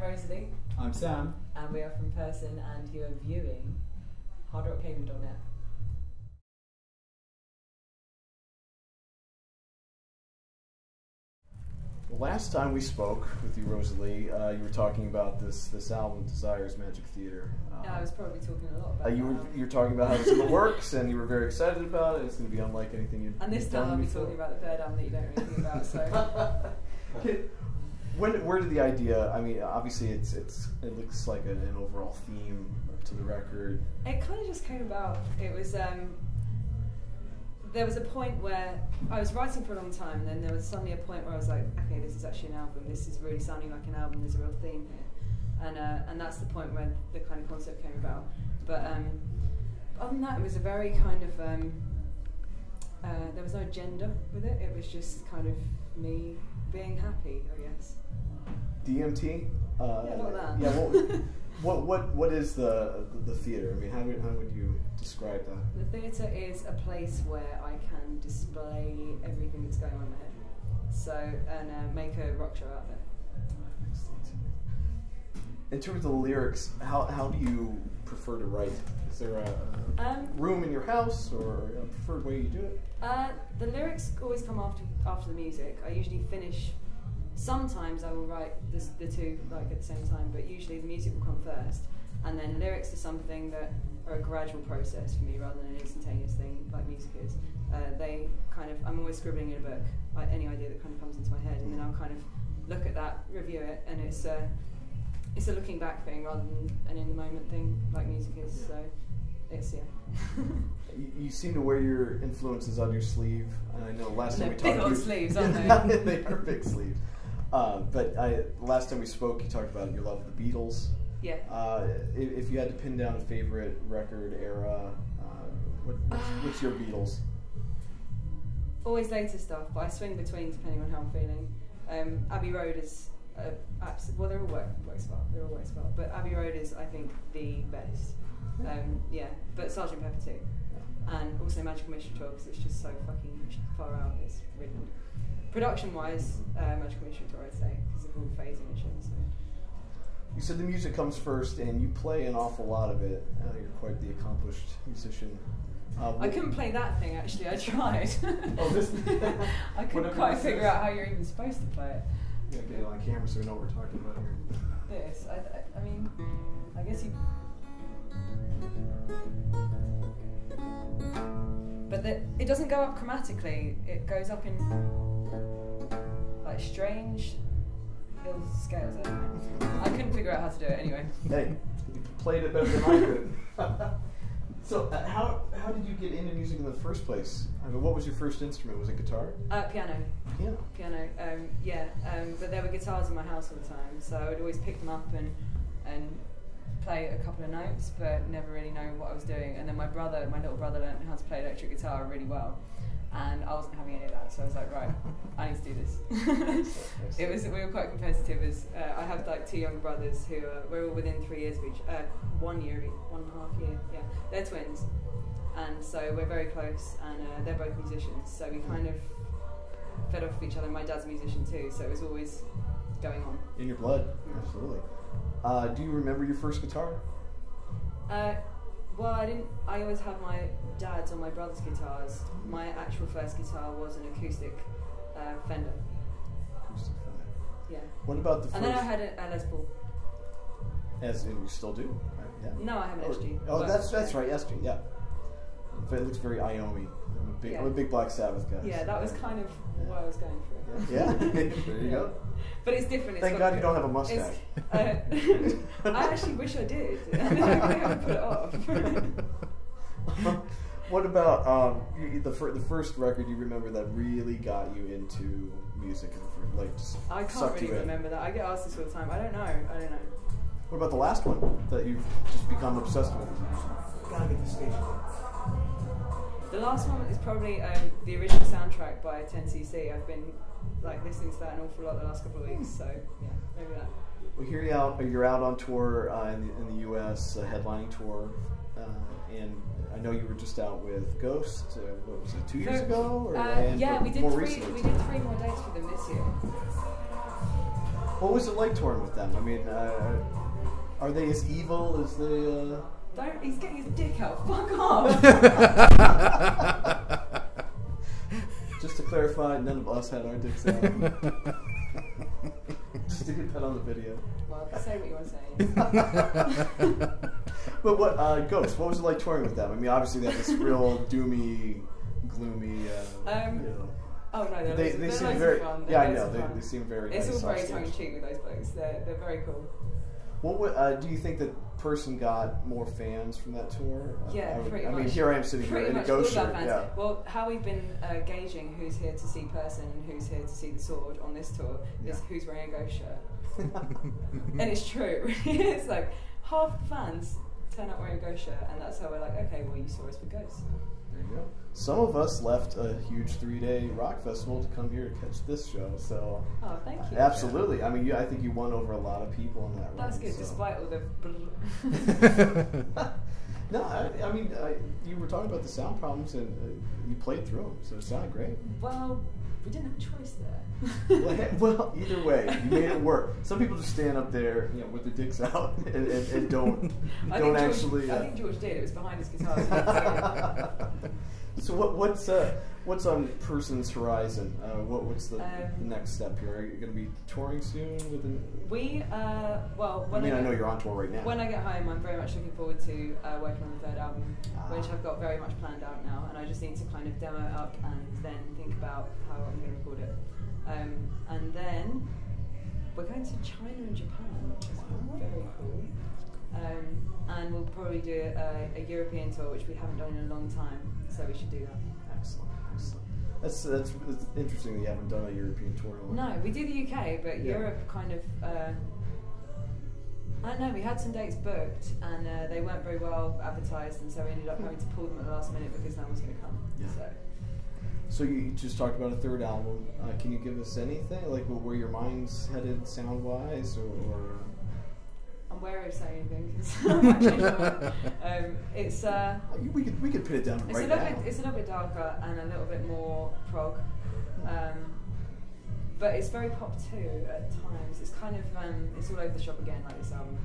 Rosalie. I'm Sam. And we are from Purson, and you are viewing hardrockhaven.net. Last time we spoke with you, Rosalie, you were talking about this album, Desire's Magic Theater. Yeah, I was probably talking a lot about you were talking about how it's in the works, and you were very excited about it. It's going to be unlike anything you've done And this time I'll be before. talking about the third album that you don't really think about. So, where did the idea? I mean, obviously it looks like an overall theme to the record. it kind of just came about. It was there was a point where I was writing for a long time, and then there was suddenly a point where I was like, okay, this is actually an album. This is really sounding like an album. There's a real theme here, and that's the point where the kind of concept came about. But other than that, it was a very kind of there was no agenda with it. It was just kind of me being happy, I guess. DMT. Yeah, not that. Yeah. What is the theater? I mean, how would you describe that? The theatre is a place where I can display everything that's going on in my head. So, and make a rock show out there. Excellent. In terms of the lyrics, how do you prefer to write? Is there a room in your house or a preferred way you do it? The lyrics always come after the music. I usually finish. Sometimes I will write the two like at the same time, but usually the music will come first, and then lyrics are something that are a gradual process for me rather than an instantaneous thing like music is. They kind of, I'm always scribbling in a book, like any idea that kind of comes into my head, and then I'll kind of look at that, review it, and it's a looking back thing rather than an in the moment thing like music is. So it's You seem to wear your influences on your sleeve. I know last time we talked, big old sleeves, aren't they? They are big sleeves. But last time we spoke, you talked about your love of the Beatles. Yeah. If you had to pin down a favorite record era, what's your Beatles? Always later stuff, but I swing between depending on how I'm feeling. Abbey Road is well, they're all works well. They're all works well, but Abbey Road is, I think, the best. Yeah, but Sgt. Pepper too, and also Magical Mystery Tour because it's just so fucking far out. It's really good. Production-wise, Magical Mystery Tour, I'd say, because of all the phasing and shit. So. You said the music comes first, and you play an awful lot of it. You're quite the accomplished musician. I couldn't play that thing actually. I tried. Oh, this. I couldn't quite figure out how you're even supposed to play it. Yeah, get it on camera so we know what we're talking about here. This, I mean, I guess you. But it doesn't go up chromatically. It goes up in like strange little scales. I don't know. I couldn't figure out how to do it anyway. Hey, you played it better than I could. So, how did you get into music in the first place? I mean, what was your first instrument? Was it guitar? Piano. Piano. Yeah. But there were guitars in my house all the time, so I would always pick them up and play a couple of notes, but never really know what I was doing. And then my little brother, learned how to play electric guitar really well, and I wasn't having any of that. So I was like, right, I need to do this. We were quite competitive. I have like two younger brothers who we're all within 3 years of each. 1 year, 1.5 year. Yeah, they're twins, and so we're very close. And they're both musicians, so we kind of fed off each other. My dad's a musician too, so it was always going on. In your blood, absolutely. Do you remember your first guitar? Well, I didn't. I always had my dad's or my brother's guitars. My actual first guitar was an acoustic Fender. Acoustic Fender. Yeah. What about the first? And then I had a Les Paul. As you still do? Right? Yeah. No, I have an SG. Oh, that's right, SG. Yeah. It looks very Iomi. I'm a big Black Sabbath guy. Yeah, that was kind of what I was going for. Yeah. There you go. But it's different. Thank God you don't have a mustache. I actually wish I did. I haven't put it off. What about the first record you remember that really got you into music and like just I can't really remember that. I get asked this all the time. I don't know. What about the last one that you've just become obsessed with? Gotta get the station. The last one is probably the original soundtrack by 10cc. I've been listening to that an awful lot the last couple of weeks, so yeah, maybe that. We hear you're out on tour in the U.S., headlining tour, and I know you were just out with Ghost. What was it, 2 years ago? Yeah, we did 3 more dates for them this year. What was it like touring with them? I mean, are they as evil as they? Don't. He's getting his dick out. Fuck off. Just to clarify, none of us had our dicks out. Just to get that on the video. Well, say what you want to say. But what, Ghost, what was it like touring with them? I mean, obviously they have this real doomy, gloomy, you know. Oh no, they seem very fun. Yeah, I know. They seem very nice. It's all very tongue-in-cheek with those blokes. They're very cool. What do you think that Purson got more fans from that tour? Yeah, pretty much. I mean, here I am sitting here in a Ghost shirt. Yeah. Well, how we've been gauging who's here to see Purson and who's here to see the Sword on this tour is who's wearing a Ghost shirt. And it's true. It's like half the fans turn up wearing a Ghost shirt, and that's how we're like, okay, well, you saw us for Ghosts. There you go. Some of us left a huge 3-day rock festival to come here to catch this show. So, oh, thank you. Absolutely. I mean, I think you won over a lot of people in that run. That's good, so. Despite all the. No, I mean, you were talking about the sound problems, and you played through them, so it sounded great. Well, we didn't have a choice there. Well, either way, you made it work. Some people just stand up there, you know, with their dicks out and don't actually. I think George did. It was behind his guitar. So what's on Purson's horizon? What's the next step here? Are you going to be touring soon? I know you're on tour right now. When I get home, I'm very much looking forward to working on the third album, which I've got very much planned out now, and I just need to kind of demo it up and then think about how I'm going to record it. And then we're going to China and Japan, which is very cool. And we'll probably do a European tour, which we haven't done in a long time, so we should do that. Excellent. That's interesting that you haven't done a European tour in a long time. No, we do the UK, but Europe kind of, I don't know, we had some dates booked and they weren't very well advertised, and so we ended up having to pull them at the last minute because no one was going to come. Yeah. So you just talked about a third album. Can you give us anything, like where your mind's headed sound-wise, or? I'm wary of saying anything because I'm actually not. It's we could put it down right now. It's a little bit darker and a little bit more prog, but it's very pop too at times. It's kind of it's all over the shop again, like this album,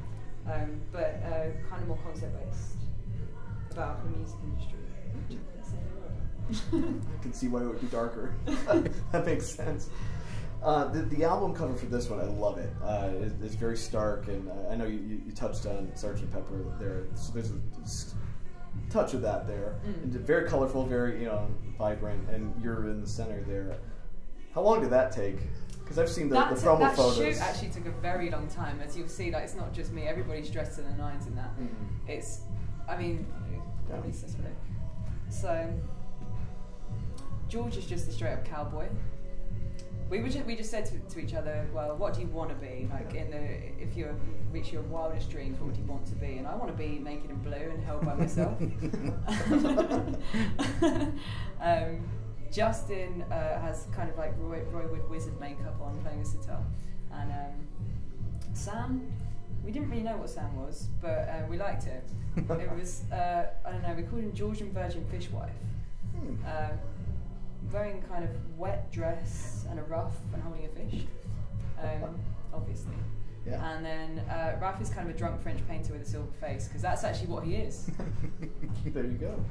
but kind of more concept based about the music industry. I can see why it would be darker. That makes sense. The album cover for this one, I love it. It's very stark, and I know you touched on Sgt. Pepper there, so there's a touch of that there. And very colorful, very vibrant, and you're in the center there. How long did that take? Because I've seen the promo photos. That shoot actually took a very long time, as you'll see. Like, it's not just me; everybody's dressed to the nines in that. It's, I mean, at least this way. So George is just a straight up cowboy. We just said to each other, well, what do you want to be? Like, if you reach your wildest dreams, what would you want to be? And I want to be naked and blue and held by myself. Justin has kind of like Roy Wood wizard makeup on, playing a sitar, and Sam, we didn't really know what Sam was, but we liked it. It was I don't know, we called him Georgian Virgin Fishwife. Wearing kind of wet dress and a ruff and holding a fish, obviously. Yeah. And then Ralph is kind of a drunk French painter with a silver face, because that's actually what he is. There you go.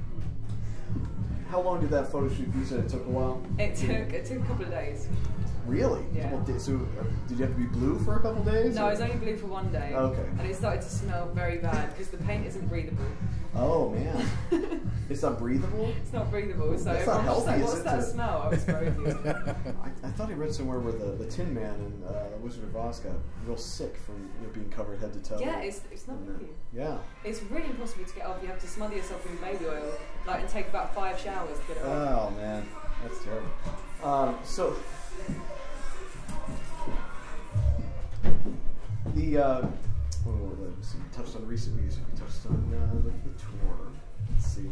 How long did that photo shoot? You said it took a while? It took a couple of days. Really? Yeah. So did you have to be blue for a couple of days? No, I was only blue for one day. Okay. And it started to smell very bad because the paint isn't breathable. Oh man. It's not breathable? It's not breathable. So that's not healthy, like, is what's it? that smell? I was very confused. I thought I read somewhere where the Tin Man and Wizard of Oz got real sick from being covered head to toe. Yeah, it's not good. Yeah. It's really impossible to get off. You have to smother yourself in baby oil, and take about 5 showers to get it off. Oh man, that's terrible. So let's see. We touched on recent music. We touched on the tour. Let's see.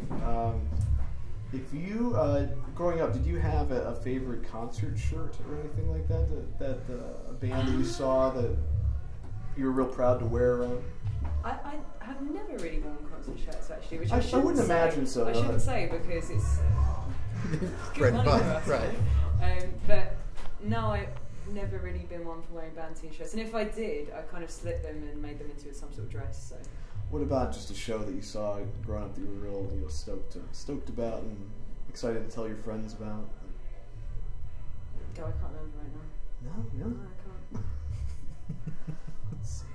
If you growing up, did you have a favorite concert shirt or anything like that? That a band that you saw that you were real proud to wear around? I have never really worn concert shirts actually, which I wouldn't imagine so. I shouldn't say because it's good money money, for us, right? But no, never really been one for wearing band t-shirts, and if I did, I kind of slit them and made them into some sort of dress. So. What about just a show that you saw growing up that you were real stoked about and excited to tell your friends about? God, I can't remember right now. No, No, I can't. Let's see.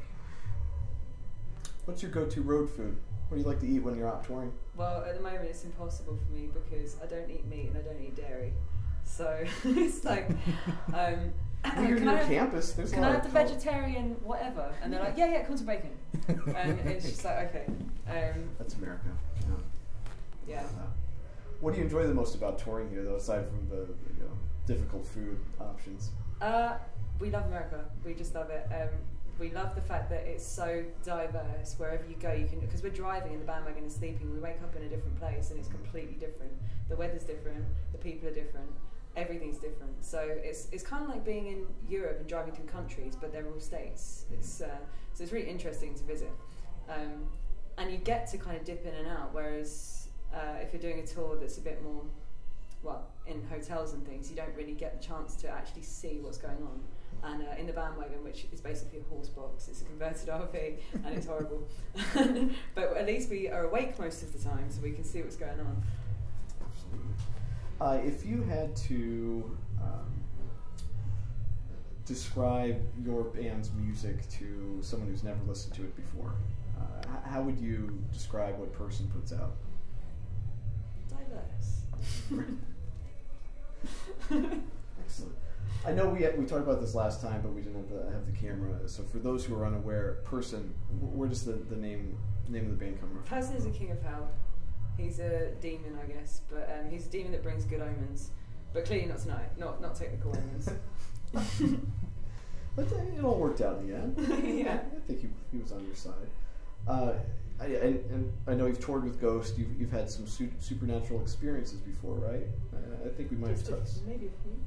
What's your go-to road food? What do you like to eat when you're out touring? Well, at the moment it's impossible for me because I don't eat meat and I don't eat dairy. So it's like, When you're near campus, there's can I have the vegetarian whatever? And they're like, yeah, come to bacon. And it's just like, okay. That's America. Yeah. What do you enjoy the most about touring here, though, aside from the difficult food options? We love America. We just love it. We love the fact that it's so diverse. Wherever you go, you can, because we're driving in the bandwagon and sleeping. We wake up in a different place and it's completely different. The weather's different. The people are different. Everything's different. So it's kind of like being in Europe and driving through countries, but they're all states. So it's really interesting to visit, and you get to kind of dip in and out. Whereas if you're doing a tour that's a bit more, well, in hotels and things, you don't really get the chance to actually see what's going on. And in the bandwagon, which is basically a horse box, it's a converted RV, and it's horrible. But at least we are awake most of the time, so we can see what's going on. Absolutely. If you had to describe your band's music to someone who's never listened to it before, how would you describe what Purson puts out? Diverse. Excellent. I know we talked about this last time, but we didn't have the camera. So for those who are unaware, Purson, where does the name of the band come from? Purson is a king of hell. He's a demon, I guess, but he's a demon that brings good omens. But clearly not tonight. Not technical omens. But it all worked out in the end. Yeah. I think he was on your side. And I know you've toured with Ghost. You've had some supernatural experiences before, right? I think we might have touched maybe a few.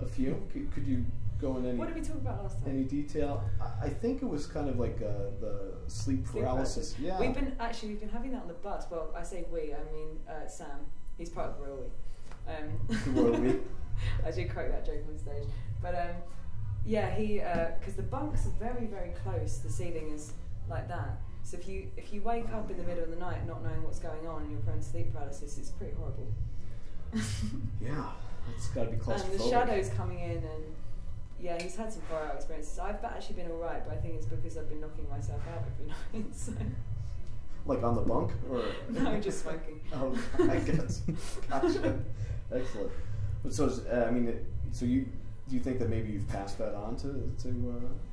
a few. Could you go in any? What did we talk about last time? Any detail? I think it was kind of like the sleep paralysis. Yeah. We've been having that on the bus. Well, I say we. I mean Sam. He's part of the Royal We. The Royal We. I did crack that joke on stage, but yeah, he because the bunks are very very close. The ceiling is like that. So if you wake up in the middle of the night not knowing what's going on and you're prone to sleep paralysis, it's pretty horrible. Yeah, it's got to be claustrophobic. And the shadows coming in, and yeah, he's had some far-out experiences. I've actually been all right, but I think it's because I've been knocking myself out every night. So. Like on the bunk, or no, just smoking. Oh, I guess. Gotcha. Excellent. But so, so do you think that maybe you've passed that on to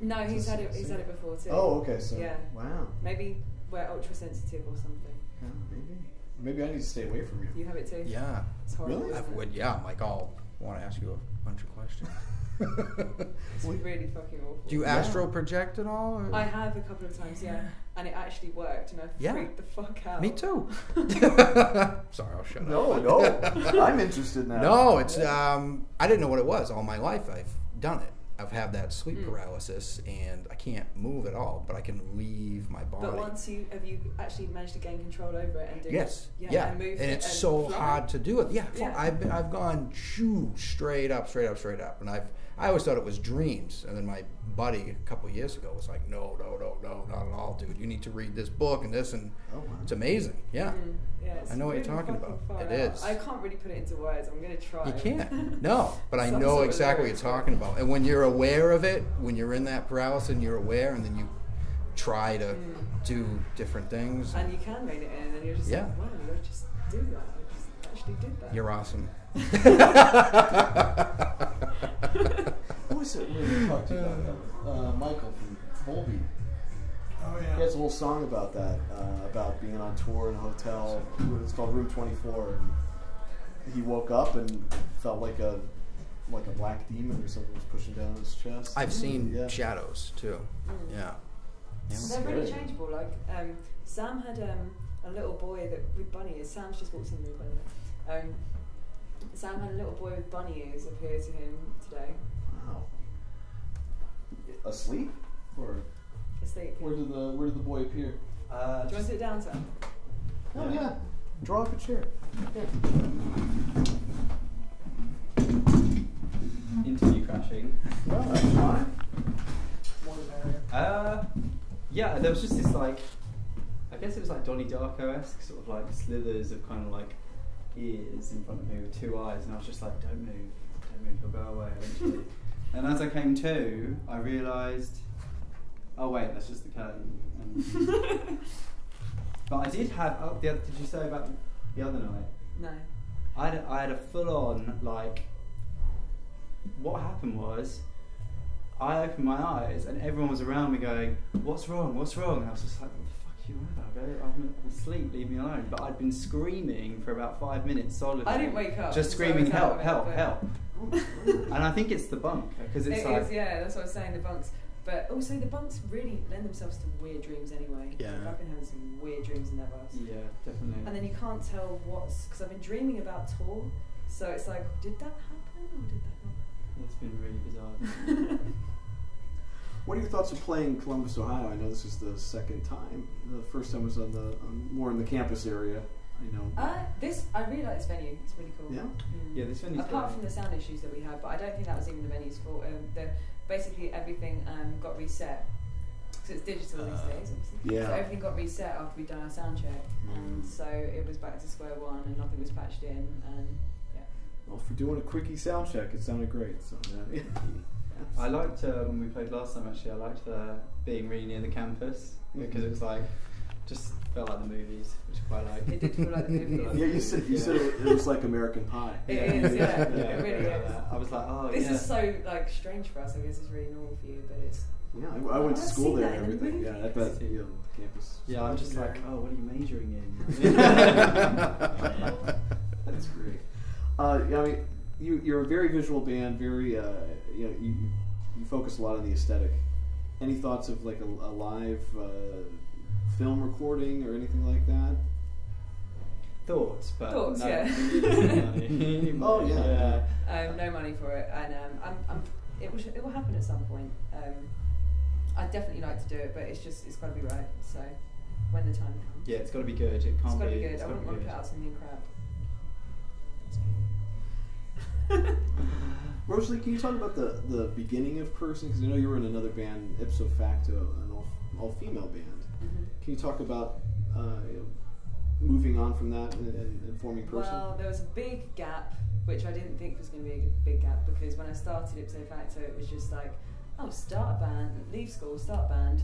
No, he's had it. He's had it before too. Oh, okay. So yeah. Wow. Maybe we're ultra sensitive or something. Yeah, maybe I need to stay away from you. You have it too. Yeah. It's horrible. Really? Yeah. Like I'll want to ask you a bunch of questions. It's really fucking awful. Do you astral project at all? Or? I have a couple of times, yeah, and it actually worked, and I freaked the fuck out. Me too. Sorry, I'll shut up. No, I'm interested now. No, it's I didn't know what it was all my life. I've done it. I've had that sleep paralysis, and I can't move at all, but I can leave my body. But once have you actually managed to gain control over it and do yes, it? yeah, and move and it it's and so fly? hard to do it. Yeah, Yeah. I've gone straight up, and I always thought it was dreams, and then my buddy a couple of years ago was like, no, not at all, dude. You need to read this book and this, and it's amazing. Yeah, yeah, it's I know what really you're talking about. It is. I can't really put it into words. I'm going to try. You can't. No, but I Some know sort of exactly what you're talking about. And when you're aware of it, when you're in that paralysis and you're aware, and then you try to do different things. And you can rein it in, and you're just like, wow, you just do that. I just actually did that. You're awesome. What was it we talked about? Michael from Volbeat. Oh yeah. He has a whole song about that, about being on tour in a hotel. It's called Room 24. And he woke up and felt like a black demon or something was pushing down his chest. I've seen shadows too. Yeah. They're really changeable. Like Sam had a little boy with bunny ears. Sam's just walked in the room, by the way. Sam had a little boy with bunny ears appear to him today. Wow. Asleep? Or Asleep. where did the boy appear? Do you want to sit down, Sam? Oh yeah. Draw up a chair. Interview crash. matching. Well, that's fine. More the merrier. Yeah, there was just this like, I guess it was like Donnie Darko-esque, sort of like slithers of kind of like ears in front of me with two eyes, and I was just like, don't move, he'll go away eventually. And as I came to, I realised, oh wait, that's just the curtain. But I did have, did you say about the other night? No. I had a full-on, like, what happened was, I opened my eyes and everyone was around me going, what's wrong? And I was just like, what the fuck are you on about? I'm asleep, leave me alone. But I'd been screaming for about 5 minutes solidly. I didn't wake up. Just screaming, help, help, help. And I think it's the bunk, because it's like... Yeah, that's what I was saying, the bunks. But also the bunks really lend themselves to weird dreams anyway. Yeah. Like, I've been having some weird dreams in their bus. Yeah, definitely. And then you can't tell because I've been dreaming about tour, so it's like, did that happen or did that not happen? It's been really bizarre. What are your thoughts of playing Columbus, Ohio? I know this is the second time. The first time was more in the campus area. I know. I really like this venue. It's really cool. Yeah? Yeah, this venue's Apart great. from the sound issues that we had, but I don't think that was even the venue's fault. Basically everything got reset. So it's digital these days, obviously. Yeah. So everything got reset after we'd done our sound check, and so it was back to square one, and nothing was patched in, and yeah. Well, for doing a quickie sound check, it sounded great. So yeah. I liked when we played last time. Actually, I liked being really near the campus because it was like just felt like the movies, which I quite like. It did feel like the movies. Yeah, you said it was like American Pie. It is, yeah. It really is. I was like, oh, this is so like strange for us. I guess it's really normal for you, but it's. Yeah, I went to I've school seen there that and in the everything. Yeah, I bet campus. Yeah, I'm just like, oh, what are you majoring in? That's great. I mean, you're a very visual band. Very, you focus a lot on the aesthetic. Any thoughts of like a live film recording or anything like that? Thoughts, but Thoughts, no, yeah. money. Oh yeah. No money for it, and it will happen at some point. I'd definitely like to do it, but it's got to be right. So when the time comes. Yeah, it's got to be good. It can't It's got to be be good. it's I gotta wouldn't be want to good. put out something crap. Rosalie, can you talk about the beginning of Purson? Because I know you were in another band, ipso facto, an all-female band. Mm-hmm. Can you talk about moving on from that and forming Purson? Well, there was a big gap, which I didn't think was going to be a big gap, because when I started ipso facto, it was just like, oh, start a band, leave school, start a band,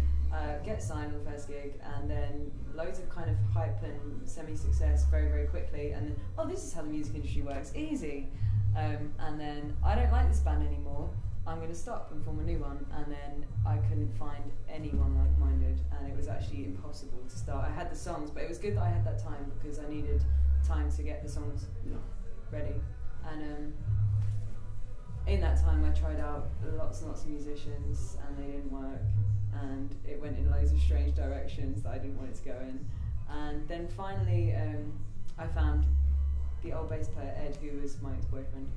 get signed on the first gig, and then loads of kind of hype and semi-success very, very quickly, and then, oh, this is how the music industry works, easy. And then, I don't like this band anymore, I'm going to stop and form a new one, and then I couldn't find anyone like-minded, and it was actually impossible to start. I had the songs, but it was good that I had that time, because I needed time to get the songs ready. And in that time I tried out lots and lots of musicians, and they didn't work, and it went in loads of strange directions that I didn't want it to go in. And then finally I found the old bass player Ed, who was my ex-boyfriend.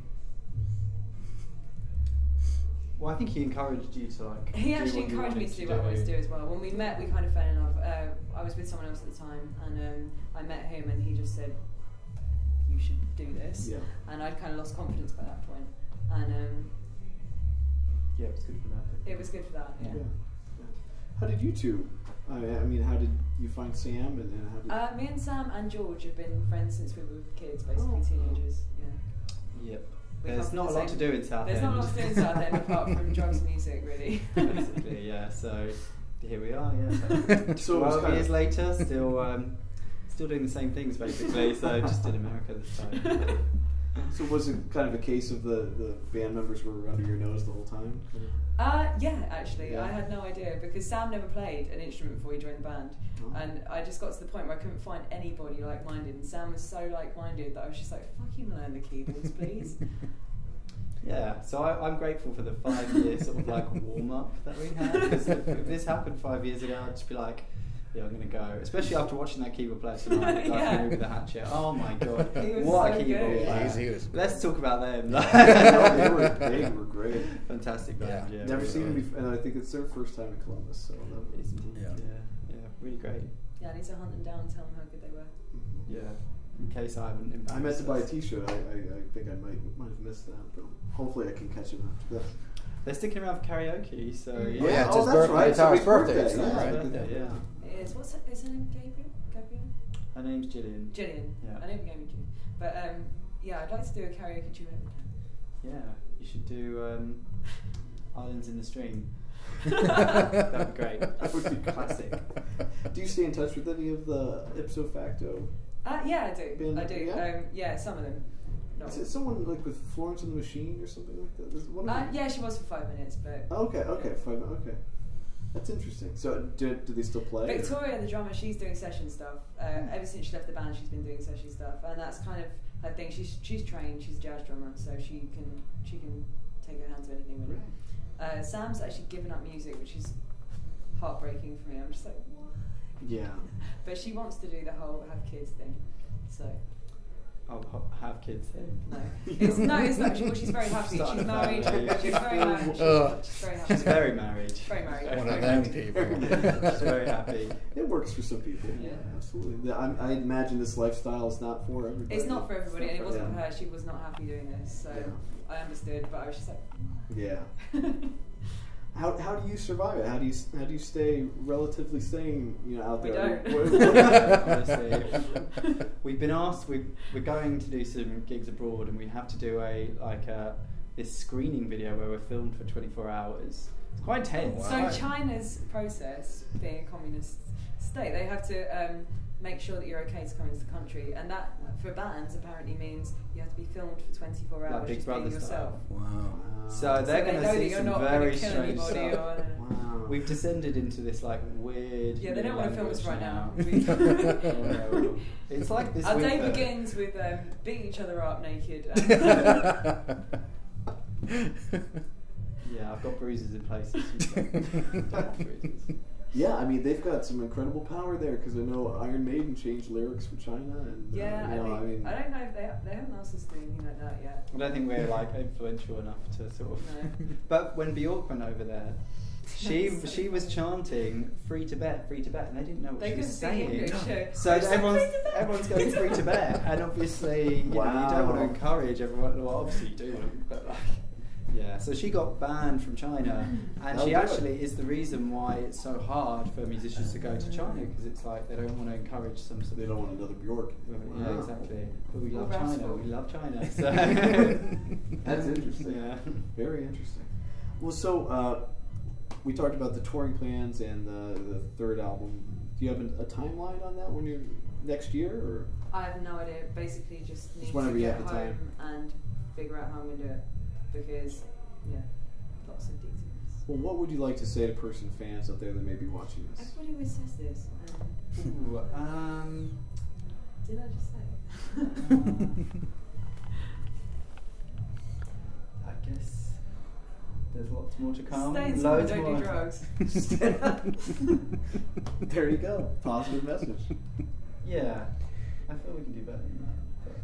Well, I think he encouraged you to like. He do actually what you encouraged me wanted to do what I wanted to do as well. When we met, we kind of fell in love. I was with someone else at the time, and I met him, and he just said, "You should do this." Yeah. And I'd kind of lost confidence by that point, and Yeah, it was good for that. it was good for that. Yeah. How did you two? I mean, how did you find Sam, and how did? Me and Sam and George have been friends since we were kids, basically teenagers. Yeah. Yep. We There's come not a from lot the to do in Southend. There's not a lot to do in Southend apart from drugs and music, really. Basically, yeah. So here we are. Yeah. So it was 12 kind years of- later, still doing the same things basically. So just in America this time. So was it kind of a case of the band members were under your nose the whole time? Yeah, actually, Yeah. I had no idea, because Sam never played an instrument before he joined the band, Oh. and I just got to the point where I couldn't find anybody like-minded, and Sam was so like-minded that I was just like, fucking learn the keyboards, please. Yeah, so I'm grateful for the 5 year sort of like warm up that we had. Because if this happened 5 years ago, I'd just be like, yeah, I'm gonna go. Especially after watching that keyboard player tonight, Yeah. like with the hatchet. Oh my god, He was what so a keyboard good. player! He was- Let's talk about them. No, they were great. Fantastic band. Yeah, Never really seen them great. before, and I think it's their first time in Columbus. So It is indeed. Yeah. Yeah, really great. Yeah, I need to hunt them down and tell them how good they were. Yeah. in case I haven't. I meant to buy a T-shirt. I think I might have missed that, but hopefully I can catch it after this. They're sticking around for karaoke, so Yeah, Oh, yeah, it's his that's birthday. right. It's Tara's Somebody's birthday. birthday, It's not, yeah. right? birthday, yeah. It is. Is her name Gabriel? Her name's Gillian. Gillian. Yeah. I know we gave me Gillian. But yeah, I'd like to do a karaoke duet with her. Yeah, you should do Islands in the Stream. That'd be great. That would be classic. Do you stay in touch with any of the ipso facto? Yeah, I do. Band- I do. yeah? Some of them. Not Is it someone like with Florence and the Machine or something like that? Is one of them? yeah, she was for 5 minutes, but Okay, fine, okay. That's interesting. So, do they still play? Victoria, the drummer, she's doing session stuff. Ever since she left the band, she's been doing session stuff, and that's kind of her thing. She's trained. She's a jazz drummer, so she can take her hand to anything really. Sam's actually given up music, which is heartbreaking for me. I'm just like, what? Yeah. But she wants to do the whole have kids thing, so. I'll have kids then. No, it's not. She's very happy. Starting She's a married. family. She's very married. She's very happy. She's very married. Very married. One of Very them married. people. She's very happy. It works for some people. Yeah. Absolutely. I imagine this lifestyle is not for everybody. It's not for everybody, and it wasn't for Yeah. her. She was not happy doing this, so Yeah. I understood. But I was just like, Yeah. How do you survive it? How do you stay relatively sane? Out We there. don't. Honestly, we've been asked. We're going to do some gigs abroad, and we have to do this screening video where we're filmed for 24 hours. It's quite intense. Oh, So wow. China's process, being a communist state, they have to make sure that you're okay to come into the country, and that for bands apparently means you have to be filmed for 24 hours Like Big just being Brother yourself. style. Wow. So they're they going know to that see you're some not going very to kill strange anybody. stuff. Wow. We've descended into this weird. Yeah, they don't want to film us right now. Oh, no. It's like this. Our day winter. begins with beating each other up naked. Yeah, I've got bruises in places. Don't have bruises. Yeah, I mean they've got some incredible power there because I know Iron Maiden changed lyrics for China, and Yeah, I I don't know if they haven't asked us to do anything like that yet. I don't think we're influential enough to sort of. No. But when Bjork went over there, she was chanting "Free Tibet, Free Tibet," and they didn't know what They she was couldn't speak saying. English. So everyone's going "Free Tibet," and obviously you don't want to encourage everyone. Well, obviously you do, but yeah. So she got banned from China, and she actually is the reason why it's so hard for musicians to go to China, because it's like they don't want to encourage some sort of. They don't want another Bjork. Yeah, Wow. exactly. But we Or love China. Rascal. We love China. So. That's interesting. Yeah. Very interesting. Well, so we talked about the touring plans and the third album. Do you have a timeline on that when you're next year, or? I have no idea. Basically, just need whenever to you get have the home time. and figure out how I'm going to do it. Because, yeah, lots of details. Well, what would you like to say to Purson fans out there that may be watching this? Everybody always says this. Ooh, Did I just say it? I guess there's lots more to come. Stay inside, Loads don't more. do drugs. There you go. Positive message. Yeah, I feel we can do better than that.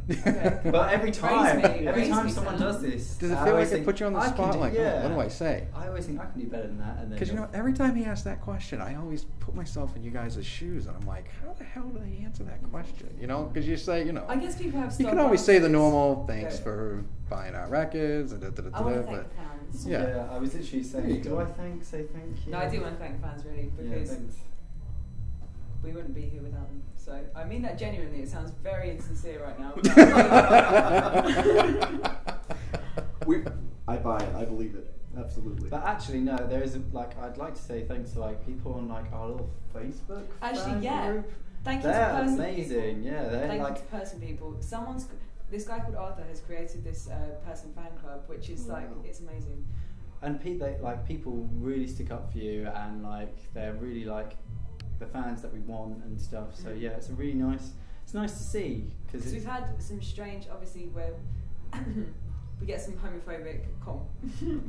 Okay. But every time, Praise me, every praise time me, someone Sam. does this, Does it I feel always like it think, put you on the I can spot? do- Like, yeah. what do I say? I always think I can do better than that, and then Because every time he asks that question, I always put myself in you guys' shoes, and I'm like, how the hell do they answer that question? Because you say, I guess people have you stock can always say the answers. normal thanks Okay. for buying our records, and I want to but thank the fans. Yeah. I was literally There you saying, go. do I say thank you? No, I do want to thank the fans, really, Yeah, because thanks. we wouldn't be here without them. So, I mean that genuinely. It sounds very insincere right now. I buy it. I believe it. Absolutely. But actually, no. There is I'd like to say thanks to people on our little Facebook Actually, fan yeah. group. Thank you to They're Person amazing. People. Yeah, they're Thank you to Person People. This guy called Arthur has created this Person fan club, which is Wow. it's amazing. And people really stick up for you, and they're really the fans that we want and stuff. So yeah, it's a really nice. It's nice to see Because we've had some strange, obviously, where we get some homophobic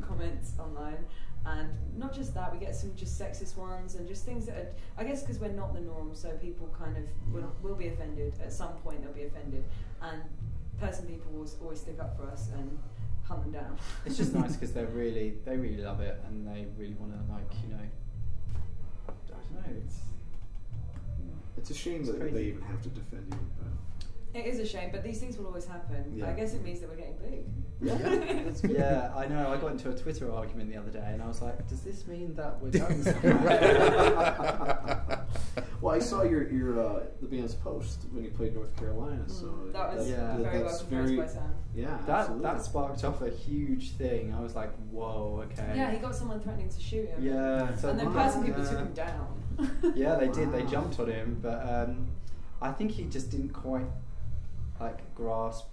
comments online, and not just that, we get some just sexist ones and just things that are, I guess because we're not the norm, so people kind of will be offended at some point. They'll be offended, and Person People will always stick up for us and hunt them down. It's just nice because they really love it, and they really want to I don't know. It's a shame It's that crazy. they even have to defend you. But It is a shame, but these things will always happen. Yeah. I guess it means that we're getting big. Yeah, that's good. Yeah, I know. I got into a Twitter argument the other day, and I was like, "Does this mean that we're going somewhere?" Well, I saw your the band's post when you played North Carolina, so That was Yeah. very well that's composed by Sam. Yeah, That absolutely. sparked off a huge thing. I was like, "Whoa, okay." Yeah, he got someone threatening to shoot him. Yeah, so And then wow, Person people yeah. took him down. Yeah, they did. They Wow. jumped on him, but I think he just didn't quite like grasp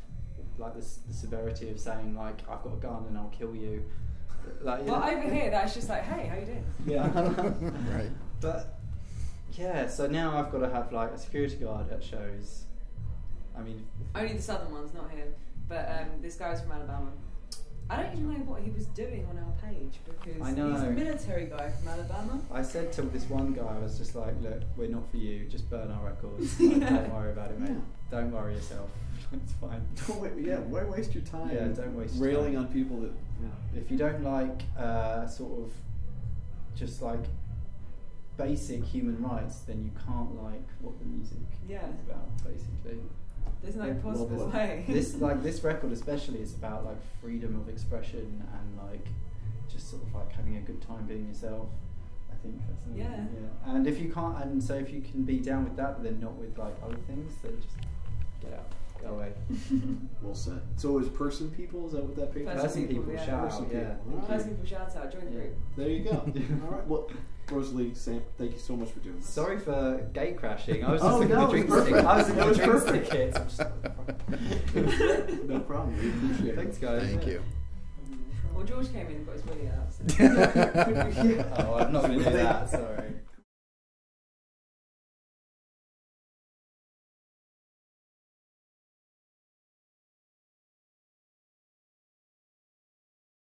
like the severity of saying like, "I've got a gun and I'll kill you." Like, you Well, know? over here, that's just like, hey, how you doing? Yeah. Right. But yeah, so now I've got to have like a security guard at shows. I mean, Only the southern ones, not here. But this guy was from Alabama. I don't even know what he was doing on our page because I know. he's a military guy from Alabama. I said to this one guy, I was just like, "Look, we're not for you. Just burn our records. Like, don't worry about it, mate. Yeah. Don't worry yourself. It's fine." Why waste your time? Yeah, don't waste your railing time. on people that. If you don't like sort of just like basic human rights, then you can't like what the music Yeah. is about, basically. There's no Yeah, possible well, way. This record especially is about like freedom of expression and like just sort of like having a good time being yourself. I think that's Yeah. And if you can't, and so if you can be down with that, but then not with like other things, then just get out, go away. Well said. So is Person People? Is that what that page is? Person people yeah. shout Person out, yeah. people. Person people shout out, join the Yeah. group. There you go. All right. Well, Rosalie, Sam, thank you so much for doing this. Sorry for gate crashing. I was Oh, just looking no, at it drink was stickets. I was perfect. looking That at was drink perfect. tickets. I'm just No problem. We appreciate Thanks, it. guys. Thank you. Well, George came in and got his willy out. So. Oh, I'm not going to do that. Sorry.